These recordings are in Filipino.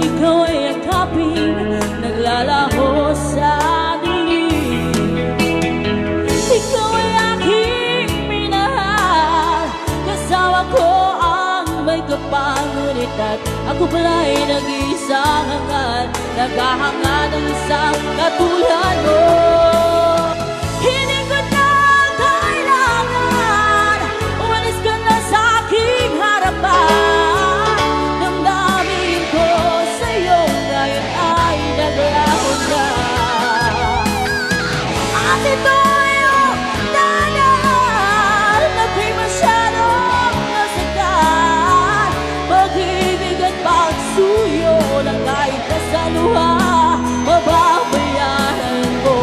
ikaw ay yakapin, naglalaho sa dilim. Ikaw ay aking minahal, kasama ko ang may kapal, ngunit at ako pala'y nag-iisang hangad, naghahangad ng isang katulad mo. Hindi ko na kailangan, umalis ka na sa aking harapan. Damdamin ko sa'yo ngayon ay naglaho na, at ito'y dahil ako'y masyadong nasaktan. Pag-ibig at pagsuyo ng kahit na sa luha, mababayaran ko.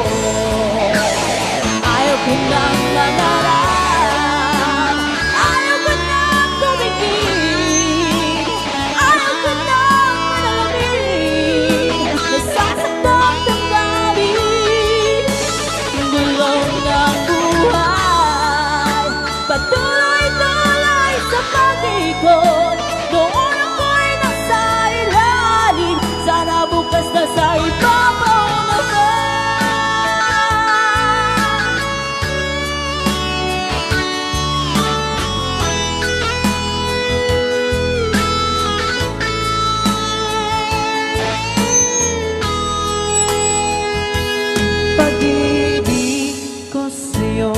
Ayaw ko nang mangarap, ayaw ko nang tumigil, ayaw ko nang manalamin, nasasaktan ng damdamin, gulong ng buhay, patuloy-tuloy sa pag-ikot. Noon ako'y nasa ilalim, sana bukas na sa ibabaw naman. Pag-ibig ko sa'yo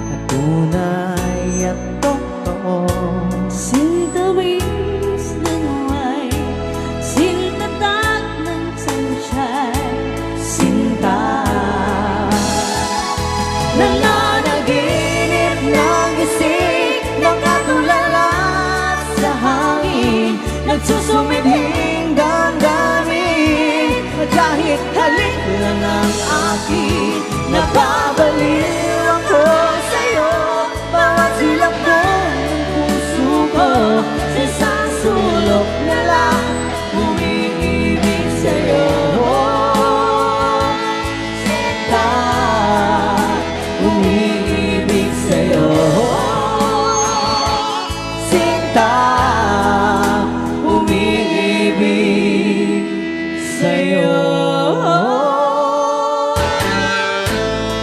na tunay at totoo, Sintawis ng buhay, sintatag ng sunshine, sinta. Nananaginip ng gising, nakatulala sa hangin, nagsusumidhing damdamin, at kahit halik lang ang akin, nababaliw ako sa'yo. Bawat silap ng puso ko, sa isang sulok na lang umiibig sa'yo. Sinta, umiibig sa'yo. Sinta, umiibig sa'yo.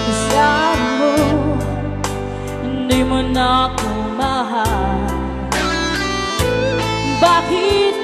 kasama mo, hindi mo na ako mahal. Bakit